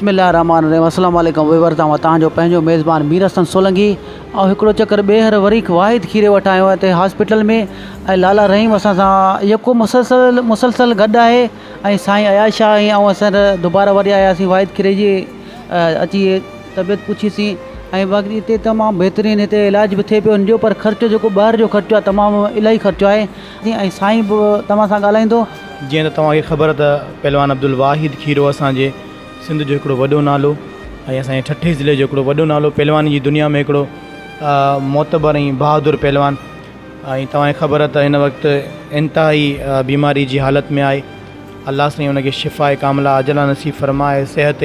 बिस्मिल्लाहिर्रहमानिर्रहीम। अस्सलाम वालेकुम वीवर, तव्हांजो पंहिंजो मेज़बान मीर हसन सोलंकी ऐं हिकिड़ो चकर ॿीहर वरी वाहिद खीरे वटि आयो आहे हिते हॉस्पिटल में। ऐं लाला रहीम असां सां यको मुसलसल गॾु आहे ऐं साईं अयाज शाह ऐं असां दुबारा वरी आयासीं वाहिद खीरे जी अची तबियत पुछीसीं। ऐं बाक़ी हिते तमामु बहितरीनु हिते इलाज बि थिए पियो हुनजो, पर ख़र्चो जेको ॿाहिरि जो ख़र्चो आहे तमामु इलाही ख़र्चो आहे। ऐं साईं बि तव्हां सां ॻाल्हाईंदो। जीअं त तव्हांखे ख़बर त पहलवान अब्दुल वाहिद खीरो असांजे सिंध जो हिकिड़ो वॾो नालो ऐं असांजे ठठे ज़िले जो हिकिड़ो वॾो नालो, पहलवानी जी दुनिया में हिकिड़ो मोतबर ऐं बहादुर पहलवान। ऐं तव्हांखे ख़बर आहे त हिन वक़्तु इंतिहाई बीमारी जी हालत में आहे। अल्लाह साईं हुनखे शिफ़ा कामिला अजला नसीब फ़रमाए, सिहत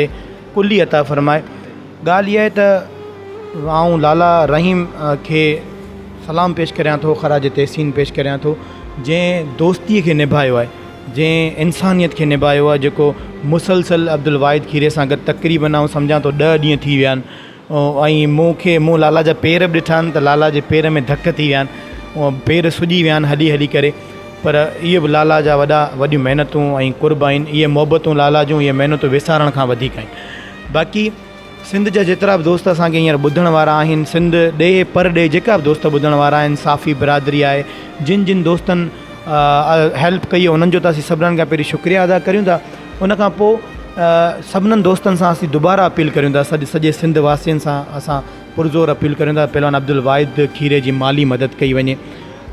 कुल्ली अता फ़रमाए। ॻाल्हि इहा आहे त आउं लाला रहीम खे सलाम पेश करियां थो, ख़राज तहसीन पेश करियां थो, जंहिं दोस्तीअ खे निभायो आहे, जंहिं इंसानियत खे निभायो आहे, जेको मुसलसल अब्दुल वाहिद खीरे सां गॾु तक़रीबन आउं सम्झां थो 10 ॾींहं थी विया आहिनि। ऐं मूं लाला जा पेर बि ॾिठा आहिनि त लाला जे पेर में धक थी विया आहिनि, पेर सुॼी विया आहिनि हली हली करे। पर इहे बि लाला जा वॾियूं महिनतूं ऐं कुर्ब आहिनि। इहे मोहबतूं लाला जूं, इहे महिनतूं विसारण खां वधीक आहिनि। बाक़ी सिंध जा जेतिरा बि दोस्त असांखे हींअर ॿुधण वारा आहिनि, सिंध ॾे पर ॾे जेका बि दोस्त ॿुधण वारा आहिनि, साफ़ी बिरादरी आहे, जिन दोस्तनि हेल्प कई आहे उन्हनि जो त असीं सभिनीनि खां पहिरीं शुक्रिया अदा करियूं था। उनखां पोइ सभिनीनि दोस्तनि सां असीं दुबारा अपील करियूं था, सॼे सिंध वासियुनि सां असां पुरज़ोर अपील करियूं था पहलवान अब्दुल वाहिद खीरे जी माली मदद कई वञे।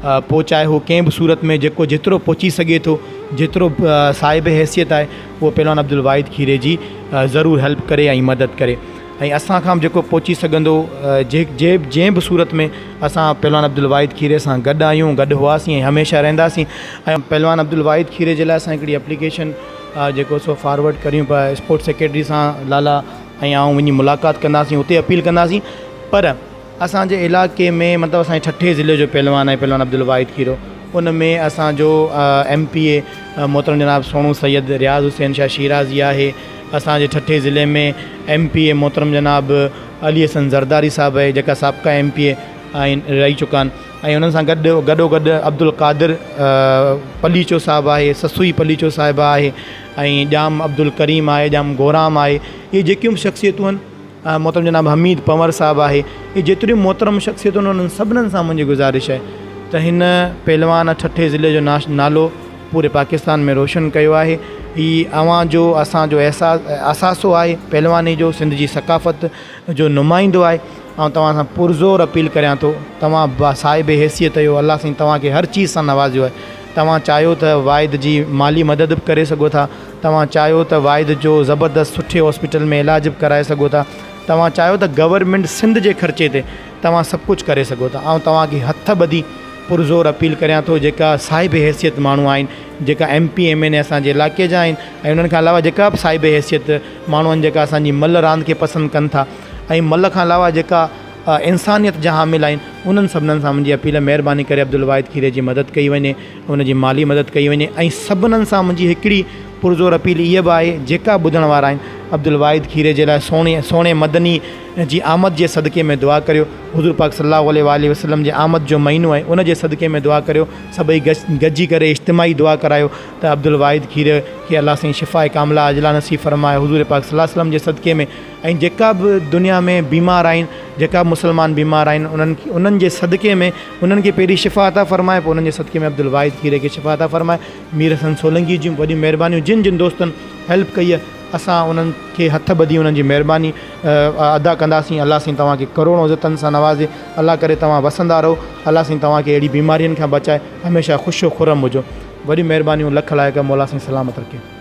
पोइ चाहे उहो कंहिं बि सूरत में जेतिरो पहुची सघे थो, जेतिरो साहिब हैसियत आहे, उहो पहलवान अब्दुल वाहिद खीरे जी ज़रूरु हेल्प करे ऐं मदद करे। ऐं असां खां बि जेको पहुची सघंदो, जंहिं बि सूरत में असां पहलवान अब्दुल वाहिद खीरे सां गॾु आहियूं, गॾु हुआसीं ऐं हमेशह रहंदासीं। ऐं पहलवान अब्दुल वाहिद खीरे जे लाइ असां हिकिड़ी एप्लीकेशन जेको सो फॉरवर्ड करियूं पिया स्पोर्ट्स सेक्रेटरी सां लाला, ऐं आऊं वञी मुलाक़ात कंदासीं, उते अपील कंदासीं। पर असांजे इलाइक़े में मतिलबु असांजे ठठे ज़िले जो पहलवान आहे पहलवान अब्दुल वाहिद खीरो, उन में असांजो MPA मोहतरम जनाब सोनू सैयद रियाज़ हुसैन शाह शिराज़ी आहे। असांजे ठठे ज़िले में MPA मोहतरम जनाब अली हसन ज़रदारी साहिबु आहे, जेका साबिक़ा MPA आहिनि, रही चुका आहिनि। ऐं उन्हनि सां गॾो अब्दुल कादिर पलीचो साहिबु आहे, ससुई पलीचो साहिबु आहे, ऐं ॼाम अब्दुल करीम आहे, ॼाम गोराम आहे। इहे जेकियूं बि शख़्सियतूं आहिनि, मोहतरम जनाब हमीद पंवर साहिबु आहे, इहे जेतिरियूं मोहतरम शख़्सियतूं आहिनि, उन्हनि सभिनीनि सां मुंहिंजी गुज़ारिश आहे त हिन पहलवान ठठे ज़िले जो नालो पूरे पाकिस्तान में रोशन कयो आहे। हीअ अवां जो असांजो असासो आहे पहलवानी जो, सिंध जी सकाफ़त जो नुमाइंदो आहे। ऐं तव्हां सां पुरज़ोर अपील करियां थो, तव्हां साहिब हैसियत जो, अल्लाह साईं तव्हांखे हर चीज़ सां नवाज़ियो आहे। तव्हां चाहियो त वाहिद जी माली मदद बि करे सघो था, तव्हां चाहियो त वाहिद जो ज़बरदस्त सुठे हॉस्पिटल में इलाज बि कराए सघो था, तव्हां चाहियो त गवर्नमेंट सिंध जे ख़र्चे ते तव्हां सभु कुझु करे सघो था। ऐं तव्हांखे हथ ॿधी पुरज़ोर अपील करियां थो, जेका साहिब हैसियत माण्हू आहिनि, जेका MP MNA असांजे इलाइक़े जा आहिनि, ऐं उन्हनि खां अलावा जेका बि साहिब हैसियत माण्हू आहिनि, जेका असांजी मल्ल रांदि खे पसंदि कनि था, ऐं मल्ल खां अलावा जेका इंसानियत जा हामिल आहिनि, उन्हनि सभिनीनि सां मुंहिंजी अपील महिरबानी करे अब्दुल वाहिद खीरे जी मदद कई वञे, उनजी माली मदद कई वञे। ऐं सभिनीनि सां मुंहिंजी हिकिड़ी पुरज़ोर अपील इहा बि आहे, जेका ॿुधण वारा आहिनि, अब्दुल वाहिद खीरे जे लाइ सोणे मदनी जी आमद जे सदक़े में दुआ करियो। हुज़ूर पाक सल्लल्लाहु अलैहि वसल्लम जे आमद जो महीनो आहे, उन जे सदक़े में दुआ करियो। सभई गॾिजी करे इज्तिमाही दुआ करायो त अब्दुल वाहिद खीरे खे अल्लाह साईं शिफ़ा कामिला अजला नसीब फ़रमाए, हुज़ूर पाक सल्लल्लाहु अलैहि वसल्लम जे सदक़े में। ऐं जेका बि दुनिया में बीमार आहिनि, जेका बि मुसलमान बीमार आहिनि, उन्हनि जे सदक़े में उन्हनि खे पहिरीं शिफ़ा अता फ़रमाए, पोइ उन्हनि जे सदक़े में अब्दुल वाहिद खीरे खे शिफ़ा अता फ़रमाए। मीर हसन सोलंकी जूं वॾियूं महिरबानियूं, जिन दोस्तनि हेल्प कई आहे, असां उन्हनि खे हथ ॿधी उन्हनि जी महिरबानी अदा कंदासीं। अल्लाह साईं तव्हांखे करोड़ों इज़तनि सां नवाज़े, अल्लाह करे तव्हां वसंदा रहो, अल्लाह साईं तव्हांखे अहिड़ी बीमारियुनि खां बचाए, हमेशह ख़ुशो खुरम हुजो। वॾियूं महिरबानियूं लख लाइक़, मौला साईं सलामत रखे।